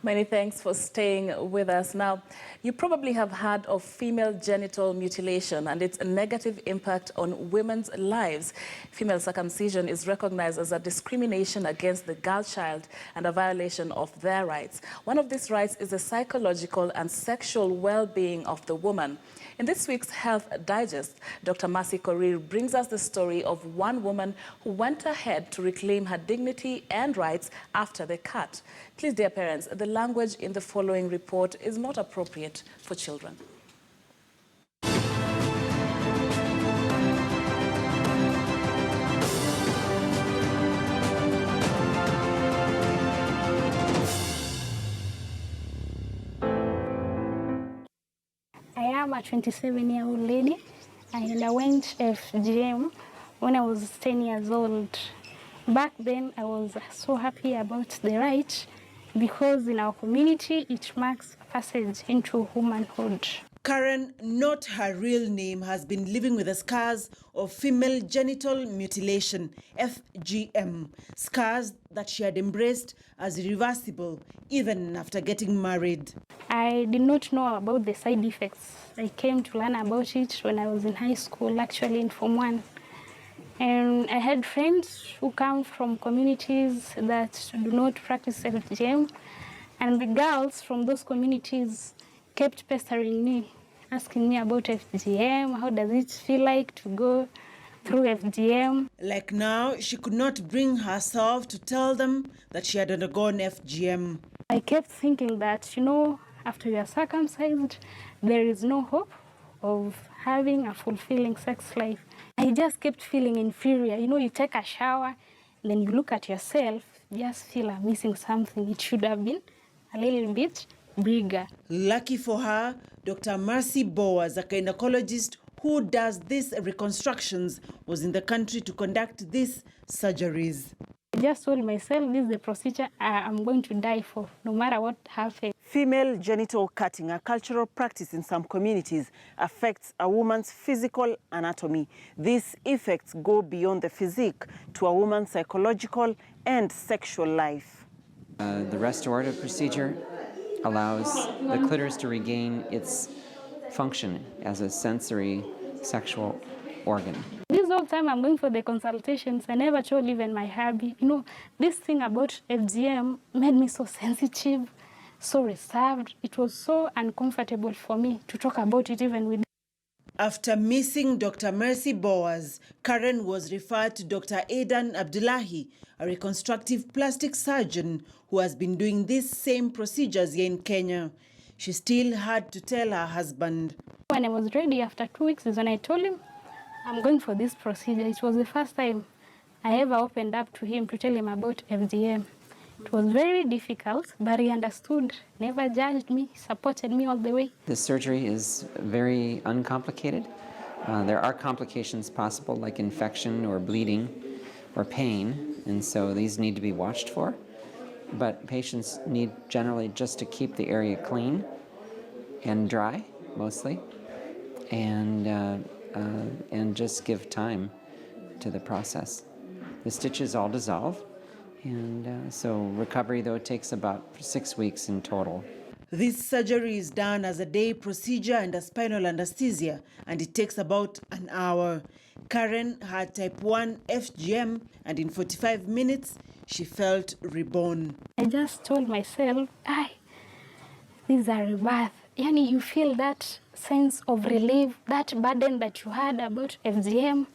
Many thanks for staying with us. Now, you probably have heard of female genital mutilation and its negative impact on women's lives. Female circumcision is recognized as a discrimination against the girl child and a violation of their rights. One of these rights is the psychological and sexual well-being of the woman. In this week's Health Digest, Dr. Mercy Korir brings us the story of one woman who went ahead to reclaim her dignity and rights after the cut. Please, dear parents, the language in the following report is not appropriate for children. I am a 27-year-old lady. I underwent FGM when I was 10 years old. Back then, I was so happy about the right because in our community, it marks passage into womanhood. Karen, not her real name, has been living with the scars of female genital mutilation, FGM, scars that she had embraced as irreversible even after getting married. I did not know about the side effects. I came to learn about it when I was in high school, actually in Form 1. And I had friends who come from communities that do not practice FGM, and the girls from those communities kept pestering me, asking me about FGM, how does it feel like to go through FGM. Like now, she could not bring herself to tell them that she had undergone FGM. I kept thinking that, after you are circumcised, there is no hope of having a fulfilling sex life. I just kept feeling inferior. You take a shower, then you look at yourself, just feel I'm missing something. It should have been a little bit bigger. Lucky for her, Dr. Mercy Boas, a gynecologist who does these reconstructions, was in the country to conduct these surgeries. I just told myself, this is the procedure I'm going to die for, no matter what happens. Female genital cutting, a cultural practice in some communities, affects a woman's physical anatomy. These effects go beyond the physique to a woman's psychological and sexual life. The restorative procedure allows the clitoris to regain its function as a sensory sexual organ. This whole time I'm going for the consultations, I never told even my hubby. This thing about FGM made me so sensitive, so reserved. It was so uncomfortable for me to talk about it even with. After missing Dr. Mercy Boas, Karen was referred to Dr. Aidan Abdullahi, a reconstructive plastic surgeon who has been doing these same procedures here in Kenya. She still had to tell her husband. When I was ready after 2 weeks is when I told him, I'm going for this procedure. It was the first time I ever opened up to him to tell him about FGM. It was very difficult, but he understood, never judged me, supported me all the way. The surgery is very uncomplicated. There are complications possible, like infection or bleeding or pain, and so these need to be watched for. But patients need generally just to keep the area clean and dry, mostly, and just give time to the process. The stitches all dissolve, and so recovery, though, takes about 6 weeks in total. This surgery is done as a day procedure under spinal anesthesia, and it takes about an hour. Karen had type 1 FGM, and in 45 minutes, she felt reborn. I just told myself, this is a rebirth. You feel that sense of relief, that burden that you had about FGM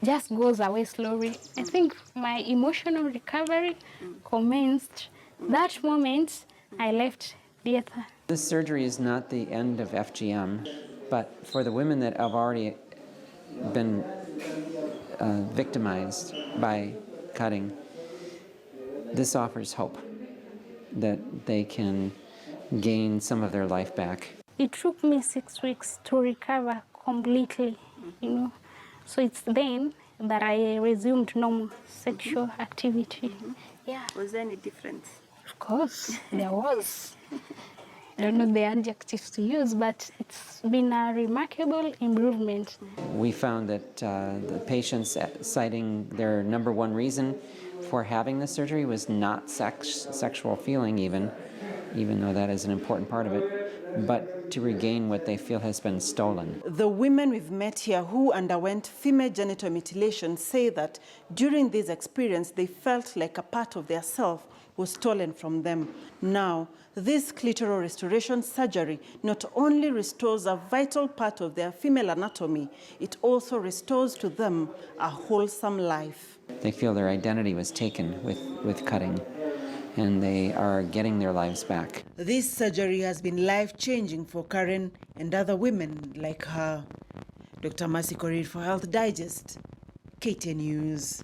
just goes away slowly. I think my emotional recovery commenced that moment I left theater. This surgery is not the end of FGM, but for the women that have already been victimized by cutting, this offers hope that they can gain some of their life back. It took me 6 weeks to recover completely, So it's then that I resumed normal sexual activity. Yeah. Was there any difference? Of course, there was. I don't know the adjectives to use, but it's been a remarkable improvement. We found that the patients citing their #1 reason for having the surgery was not sexual feeling even, even though that is an important part of it, but to regain what they feel has been stolen. The women we've met here who underwent female genital mutilation say that during this experience, they felt like a part of their self was stolen from them. Now, this clitoral restoration surgery not only restores a vital part of their female anatomy, it also restores to them a wholesome life. They feel their identity was taken with cutting, and they are getting their lives back. This surgery has been life-changing for Karen and other women like her. Dr. Mercy Korir for Health Digest, KTN News.